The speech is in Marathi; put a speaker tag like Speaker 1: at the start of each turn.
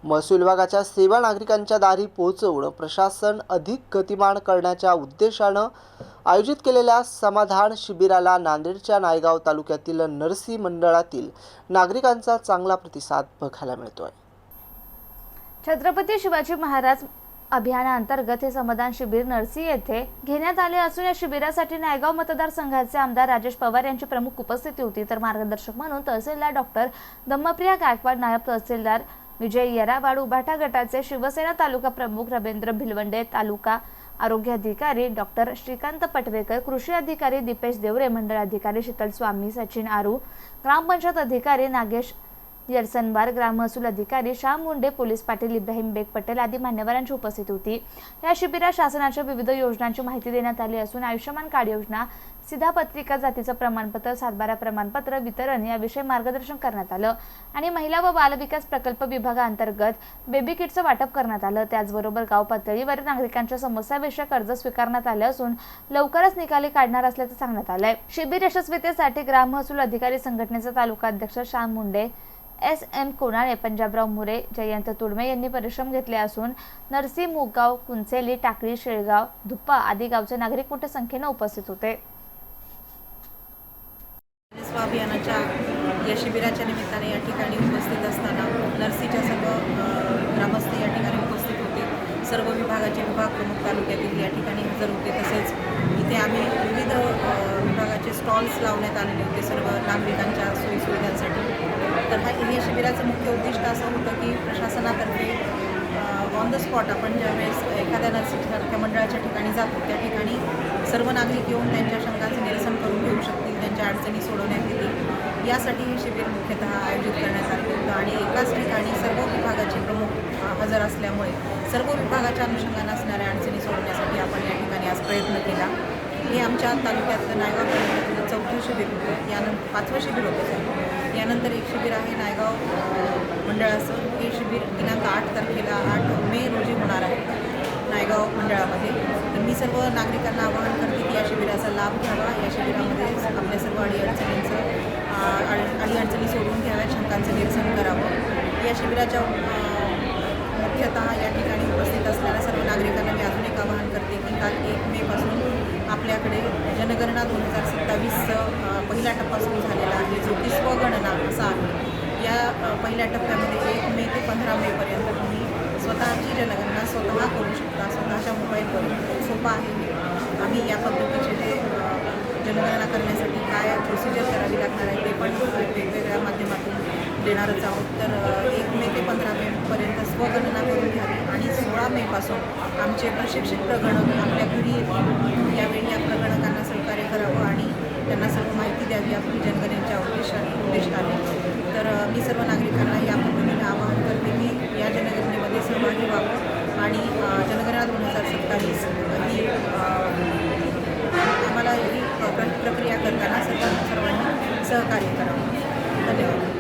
Speaker 1: महसूल विभागाच्या सेवा नागरिकांच्या दारी पोहोचवणं प्रशासन अधिक गतिमान करण्याच्या उद्देशानं आयोजित केलेल्या समाधान शिबिराला नांदेडच्या नायगाव तालुक्यातील नरसी मंडळातील नागरिकांचा चांगला प्रतिसाद बघायला मिळतोय।
Speaker 2: छत्रपती शिवाजी महाराज अभियानाअंतर्गत हे समाधान शिबिर नरसी येथे घेण्यात आले असून या शिबिरासाठी नायगाव मतदारसंघाचे आमदार राजेश पवार यांची प्रमुख उपस्थिती होती। तर मार्गदर्शक म्हणून तहसीलदार डॉक्टर दम्मप्रिया गायकवाड, नायब तहसीलदार विजय येरावाड, उभाटा गटाचे शिवसेना तालुका प्रमुख रवींद्र भिलवंडे, तालुका आरोग्य अधिकारी डॉक्टर श्रीकांत पटवेकर, कृषी अधिकारी दीपेश देवरे, मंडळ अधिकारी शीतल स्वामी, सचिन आरू, ग्रामपंचायत अधिकारी नागेश यरसनवार, ग्राम महसूल अधिकारी श्याम मुंडे, पोलीस पाटील इब्राहिम बेग पटेल आदी मान्यवरांची उपस्थिती होती। या शिबिरात शासनाच्या विविध योजनांची माहिती देण्यात आली असून आयुष्यमान कार्ड योजना, सिधापत्रिका, जातीचं प्रमाणपत्र, सातबारा प्रमाणपत्र वितरण याविषयी मार्गदर्शन करण्यात आलं आणि महिला व बाल विकास प्रकल्प विभागाअंतर्गत बेबी किटचं वाटप करण्यात आलं। त्याचबरोबर गाव पातळीवर नागरिकांच्या समस्याविषयक अर्ज स्वीकारण्यात आले असून लवकरच निकाली काढणार असल्याचं सांगण्यात आलंय। शिबिर यशस्वीतेसाठी ग्राम महसूल अधिकारी संघटनेचे तालुका अध्यक्ष श्याम मुंडे, SM कोणाळे, पंजाबराव मुरे, जयंत तुडमे यांनी परिश्रम घेतले असून नरसी, मुगाव, कुंचेली, टाकळी, शेळगाव, धुप्पा आदी गावचे नागरिक मोठ्या संख्येने उपस्थित होते।
Speaker 3: अभियानाच्या या शिबिराच्या निमित्ताने या ठिकाणी उपस्थित असताना नरसीच्या सर्व ग्रामस्थ या ठिकाणी उपस्थित होते। सर्व विभागाचे विभाग प्रमुख तालुक्यातील या ठिकाणी हजर होते। तसेच इथे आम्ही विविध विभागाचे स्टॉल्स लावण्यात आलेले होते सर्व नागरिकांच्या सोयीसुविधांसाठी। तर हे शिबिराचं मुख्य उद्दिष्ट असं होतं की प्रशासनातर्फे ऑन द स्पॉट आपण ज्यावेळेस एखाद्या नरसीसारख्या मंडळाच्या ठिकाणी जातो त्या ठिकाणी सर्व नागरिक येऊन त्यांच्या शंकांचं निरसन करून घेऊ शकतील, त्यांच्या अडचणी सोडवण्यात येतील यासाठी हे शिबिर मुख्यतः आयोजित करण्यात आले होतं। आणि एकाच ठिकाणी सर्व विभागाचे प्रमुख हजर असल्यामुळे सर्व विभागाच्या अनुषंगाने असणाऱ्या अडचणी सोडवण्यासाठी आपण या ठिकाणी आज प्रयत्न केला। हे आमच्या तालुक्यातलं नायगाव तालुक्यातलं 4थं शिबिर होतं, यानंतर 5वं शिबिर होतं। यानंतर एक शिबिर आहे नायगाव मंडळाचं। हे शिबिर दिनांक 8 तारखेला 8 मे रोजी होणार आहे नायगाव मंडळामध्ये। तर मी सर्व नागरिकांना आवाहन करते की या शिबिराचा लाभ घ्यावा। या शिबिरामध्ये आपल्या सर्व अडीअडचणी सोडून घ्याव्या, शंकांचं निरसन करावं। या शिबिराच्या मुख्यतः या ठिकाणी उपस्थित असणाऱ्या सर्व नागरिकांना मी अजून एक आवाहन करते की काल 1 मे पासून आपल्याकडे जनगणना 2027 पहिला टप्पा सुरू झालेला आहे, जो की स्वगणना असा आहे। या पहिल्या टप्प्यामध्ये 1 मे ते 15 मेपर्यंत तुम्ही स्वतःची जनगणना स्वतः करू शकता, स्वतःच्या मोबाईलवरून। खूप सोपं आहे। आम्ही या पद्धतीचे जनगणना करण्यासाठी काय प्रोसिजर करावी लागणार आहे ते पण वेगवेगळ्या माध्यमातून देणारच आहोत। तर 1 मे ते 15 मेपर्यंत स्वगणना करून घ्यावी आणि 16 मेपासून आमचे प्रशिक्षित प्रगणक आपल्या घरी यावेळी या प्रगणकांना सहकार्य करावं आणि त्यांना सर्व माहिती द्यावी आपली जनगणनेच्या उद्देशाने। तर मी सर्व नागरिकांना या पद्धतीने आवाहन करते की या जनगणनेमध्ये सहभागी व्हावं आणि जनगणना 2027 ही आम्हाला ही प्रक्रिया करताना सर्वांनी सहकार्य करावं। धन्यवाद।